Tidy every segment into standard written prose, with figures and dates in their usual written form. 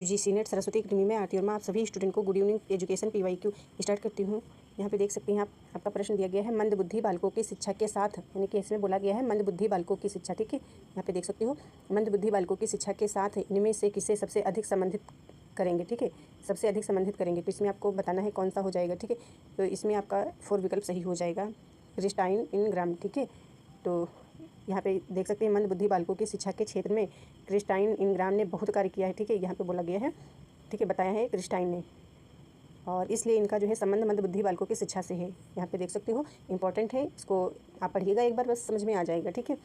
UGC net Saraswati academy में आरती वर्मा आप सभी स्टूडेंट को good evening education PYQ start करती हूँ। यहाँ पे देख सकते हैं आप, आपका प्रश्न दिया गया है मंदबुद्धि बालकों की शिक्षा के साथ, यानी कि इसमें बोला गया है मंदबुद्धि बालकों की शिक्षा। ठीक है, यहाँ पे देख सकते हो मंदबुद्धि बालकों की शिक्षा के साथ इनमें से किसे सबसे अधिक संबंधित करेंगे। ठीक है, सबसे अधिक संबंधित करेंगे तो इसमें आपको बताना है कौन सा हो जाएगा। ठीक है, तो इसमें आपका 4 विकल्प सही हो जाएगा, क्रिस्टाइन इनग्राम। ठीक है, तो यहाँ पे देख सकते हैं मंदबुद्धि बालकों की शिक्षा के क्षेत्र में क्रिस्टाइन इनग्राम ने बहुत कार्य किया है। ठीक है, यहाँ पे बोला गया है, ठीक है, बताया है क्रिस्टाइन ने, और इसलिए इनका जो है संबंध मंदबुद्धि बालकों की शिक्षा से है। यहाँ पे देख सकते हो इंपॉर्टेंट है, इसको आप पढ़िएगा एक बार, बस समझ में आ जाएगा। ठीक है,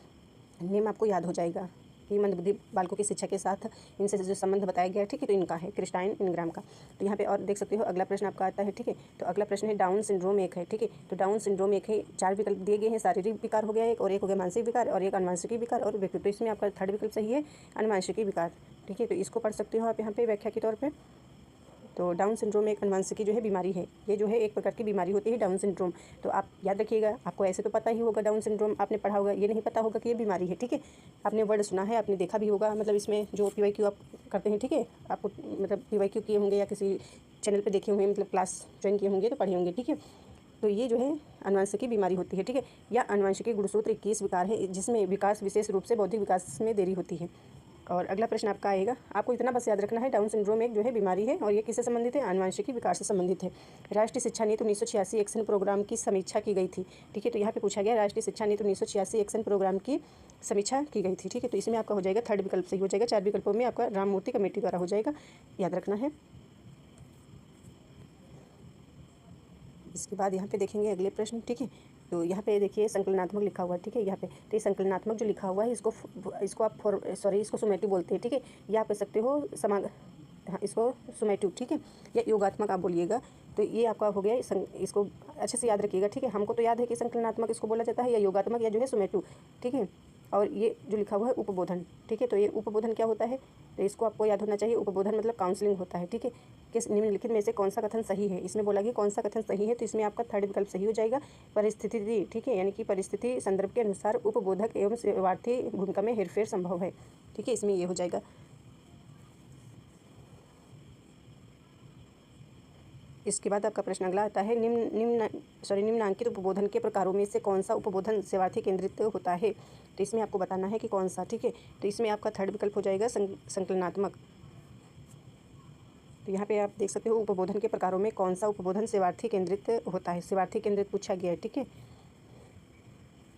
नेम आपको याद हो जाएगा कि मंदबुद्धि बालकों की शिक्षा के साथ इनसे जो संबंध बताया गया है। ठीक है, तो इनका है क्रिस्टाइन इनग्राम का। तो यहाँ पे और देख सकते हो अगला प्रश्न आपका आता है। ठीक है, तो अगला प्रश्न है डाउन सिंड्रोम एक है। ठीक है, तो डाउन सिंड्रोम एक है, 4 विकल्प दिए गए हैं, शारीरिक विकार हो गया एक, और एक हो गया मानसिक विकार, और एक अनुवांशिकी विकार और व्यक्तित्व। तो इसमें आपका 3rd विकल्प सही है, अनुवांशिकी विकार। ठीक है, तो इसको पढ़ सकते हो आप यहाँ पे व्याख्या के तौर पर। तो डाउन सिंड्रोम एक अनुवांशिकी जो है बीमारी है, ये जो है एक प्रकार की बीमारी होती है डाउन सिंड्रोम। तो आप याद रखिएगा, आपको ऐसे तो पता ही होगा डाउन सिंड्रोम आपने पढ़ा होगा, ये नहीं पता होगा कि ये बीमारी है। ठीक है, आपने वर्ड सुना है, आपने देखा भी होगा, मतलब इसमें जो पीवाईक्यू आप करते हैं, ठीक है, आपको मतलब पीवाईक्यू किए होंगे या किसी चैनल पर देखे होंगे, मतलब क्लास ज्वाइन किए होंगे तो पढ़े होंगे। ठीक है, तो ये जो है अनुवांशिकी बीमारी होती है। ठीक है, या अनुवांशिकी गुणसूत्र 21 विकार है, जिसमें विकास विशेष रूप से बौद्धिक विकास में देरी होती है। और अगला प्रश्न आपका आएगा, आपको इतना बस याद रखना है, डाउन सिंड्रोम एक जो है बीमारी है और ये किससे संबंधित है, अनुवांशिकी विकार से संबंधित है। राष्ट्रीय शिक्षा नीति 1986 एक्शन प्रोग्राम की समीक्षा की गई थी। ठीक है, तो यहाँ पे पूछा गया राष्ट्रीय शिक्षा नीति 1986 एक्शन प्रोग्राम की समीक्षा की गई थी। ठीक है, तो इसमें आपका हो जाएगा 3rd विकल्प सही हो जाएगा, 4 विकल्पों में आपका राममूर्ति कमेटी द्वारा हो जाएगा, याद रखना है। इसके बाद यहाँ पे देखेंगे अगले प्रश्न। ठीक है, तो यहाँ पे देखिए संकलनात्मक लिखा हुआ है। ठीक है, यहाँ पे तो ये संकलनात्मक जो लिखा हुआ है इसको आप इसको सुमेटिव बोलते हैं। ठीक है, या आप कह सकते हो हाँ, इसको सुमेटिव। ठीक है, या योगात्मक आप बोलिएगा। तो ये आपका हो गया, इसको अच्छे से याद रखिएगा। ठीक है, हमको तो याद है कि संकलनात्मक इसको बोला जाता है, या योगात्मक या जो है सुमेटिव। ठीक है, और ये जो लिखा हुआ है उपबोधन। ठीक है, तो ये उपबोधन क्या होता है, तो इसको आपको याद होना चाहिए। उपबोधन मतलब काउंसलिंग होता है। ठीक है, किस निम्नलिखित में से कौन सा कथन सही है, इसमें बोला कि कौन सा कथन सही है, तो इसमें आपका 3rd विकल्प सही हो जाएगा, परिस्थिति। ठीक है, यानी कि परिस्थिति संदर्भ के अनुसार उपबोधक एवं सेवार्थी भूमिका में हेरफेर संभव है। ठीक है, इसमें ये हो जाएगा। इसके बाद आपका प्रश्न अगला आता है, निम्नांकित उपबोधन के प्रकारों में से कौन सा उपबोधन सेवार्थी केंद्रित होता है, तो इसमें आपको बताना है कि कौन सा। ठीक है, तो इसमें आपका 3rd विकल्प हो जाएगा संकलनात्मक। तो यहाँ पे आप देख सकते हो उपबोधन के प्रकारों में कौन सा उपबोधन सेवार्थी केंद्रित होता है, सेवार्थी केंद्रित पूछा गया है। ठीक है,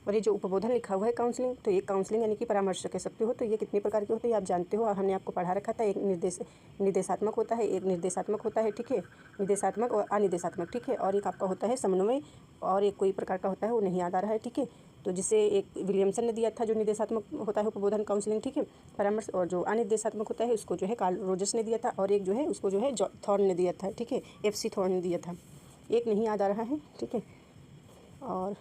और ये जो उपबोधन लिखा हुआ है काउंसलिंग, तो ये काउंसलिंग यानी कि परामर्श कह सकते हो। तो ये कितने प्रकार के होते हैं आप जानते हो, हमने आपको पढ़ा रखा था। एक निर्देशात्मक होता है, एक निर्देशात्मक होता है। ठीक है, निर्देशात्मक और अनिर्देशात्मक। ठीक है, और एक आपका होता है समन्वय, और एक कोई प्रकार का होता है वो नहीं याद आ रहा है। ठीक है, तो जिसे एक विलियमसन ने दिया था जो निर्देशात्मक होता है उपबोधन काउंसलिंग। ठीक है, परामर्श, और जो अनिर्देशात्मक होता है उसको जो है कार्ल रोजर्स ने दिया था, और एक जो है उसको जो है थॉर्न ने दिया था। ठीक है, FC थॉर्न ने दिया था, एक नहीं याद आ रहा है। ठीक है, और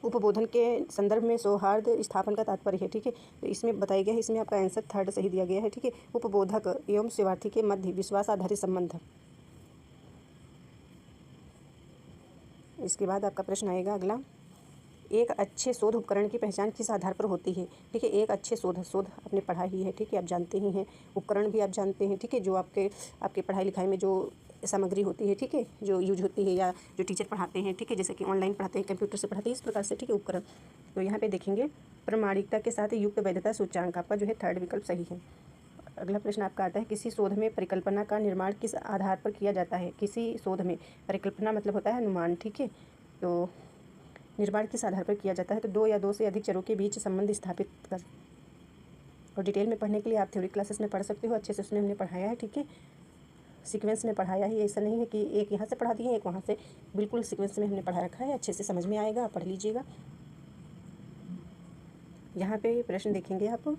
उपबोधन के संदर्भ में सौहार्द स्थापन का तात्पर्य है। ठीक है, तो इसमें बताया गया है, इसमें आपका आंसर 3rd सही दिया गया है। ठीक है, उपबोधक एवं सेवार्थी के मध्य विश्वास आधारित संबंध। इसके बाद आपका प्रश्न आएगा अगला, एक अच्छे शोध उपकरण की पहचान किस आधार पर होती है। ठीक है, एक अच्छे शोध आपने पढ़ा ही है। ठीक है, आप जानते ही हैं, उपकरण भी आप जानते हैं। ठीक है, जो आपके पढ़ाई लिखाई में जो सामग्री होती है, ठीक है, जो यूज होती है या जो टीचर पढ़ाते हैं, ठीक है, जैसे कि ऑनलाइन पढ़ाते हैं, कंप्यूटर से पढ़ाते हैं, इस प्रकार से। ठीक है, उपकरण। तो यहाँ पे देखेंगे प्रमाणिकता के साथ युक्त वैधता सूचांक, आपका जो है 3rd विकल्प सही है। अगला प्रश्न आपका आता है, किसी शोध में परिकल्पना का निर्माण किस आधार पर किया जाता है। किसी शोध में परिकल्पना मतलब होता है अनुमान। ठीक है, तो निर्माण किस आधार पर किया जाता है, तो 2 या 2 से अधिक चरों के बीच संबंध स्थापित कर। और डिटेल में पढ़ने के लिए आप थ्योरी क्लासेस में पढ़ सकते हो, अच्छे से उसमें हमने पढ़ाया है। ठीक है, सीक्वेंस में पढ़ाया है, ऐसा नहीं है कि एक यहाँ से पढ़ा दिए एक वहाँ से, बिल्कुल सीक्वेंस में हमने पढ़ा रखा है, अच्छे से समझ में आएगा, आप पढ़ लीजिएगा। यहाँ पे प्रश्न देखेंगे आप,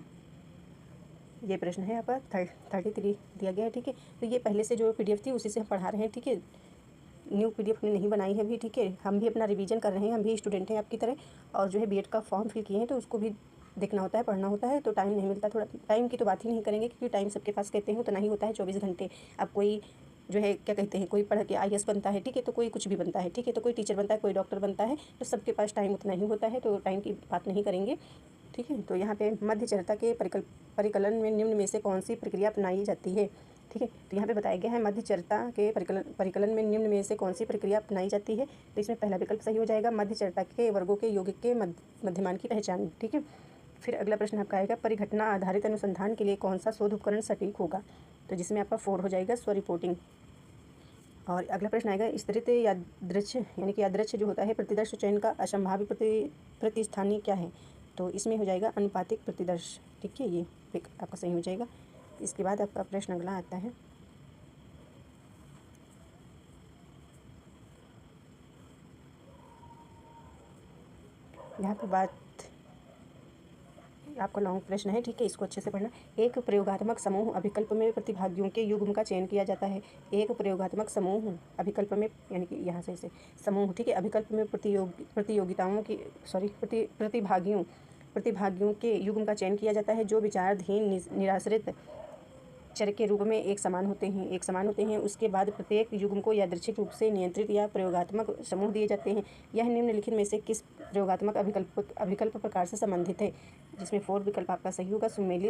ये प्रश्न है आपका 33 दिया गया है। ठीक है, तो ये पहले से जो PDF थी उसी से हम पढ़ा रहे हैं। ठीक है, न्यू PDF हमने नहीं बनाई है अभी। ठीक है, हम भी अपना रिवीजन कर रहे हैं, हम भी स्टूडेंट हैं आपकी तरह, और जो है BED का फॉर्म फिल किए हैं तो उसको भी देखना होता है, पढ़ना होता है, तो टाइम नहीं मिलता। थोड़ा टाइम की तो बात ही नहीं करेंगे, क्योंकि टाइम सबके पास कहते हैं उतना ही होता है, 24 घंटे। अब कोई जो है क्या कहते हैं, कोई पढ़ के IAS बनता है। ठीक है, तो कोई कुछ भी बनता है। ठीक है, तो कोई टीचर बनता है, कोई डॉक्टर बनता है, तो सबके पास टाइम उतना ही होता है, तो टाइम की बात नहीं करेंगे। ठीक है। तो यहाँ पे मध्यचरता के परिकलन में निम्न में से कौन सी प्रक्रिया अपनाई जाती है। ठीक है। तो यहाँ पे बताया गया है मध्यचरता के परिकलन में निम्न में से कौन सी प्रक्रिया अपनाई जाती है। तो इसमें पहला विकल्प सही हो जाएगा, मध्यचरता के वर्गों के यौगिक के मध्यमान की पहचान। ठीक है। फिर अगला प्रश्न आपका आएगा, परिघटना आधारित अनुसंधान के लिए कौन सा शोध उपकरण सटीक होगा। तो जिसमें आपका 4 हो जाएगा, स्व रिपोर्टिंग। और अगला प्रश्न आएगा, स्तरित यादृच्छ यानी कि यादृच्छ जो होता है प्रतिदर्श चयन का असंभाव्य प्रतिस्थानी क्या है। तो इसमें हो जाएगा अनुपातिक प्रतिदर्श। ठीक है, ये आपका सही हो जाएगा। इसके बाद आपका प्रश्न अगला आता है, यहाँ पर बात आपका लॉन्ग प्रश्न है। ठीक है, इसको अच्छे से पढ़ना। एक प्रयोगात्मक समूह अभिकल्प में प्रतिभागियों के युग्म का चयन किया जाता है। एक प्रयोगात्मक समूह अभिकल्प में यानी कि यहाँ से समूह, ठीक है, अभिकल्प में प्रतिभागियों के युग्म का चयन किया जाता है जो विचाराधीन निराश्रित चर के रूप में एक समान होते हैं। उसके बाद प्रत्येक युग्म को यादृच्छिक रूप से नियंत्रित या प्रयोगात्मक समूह दिए जाते हैं। यह निम्नलिखित में से किस प्रयोगात्मक अभिकल्प प्रकार से संबंधित है। जिसमें 4 विकल्प आपका सही होगा, सुमेलित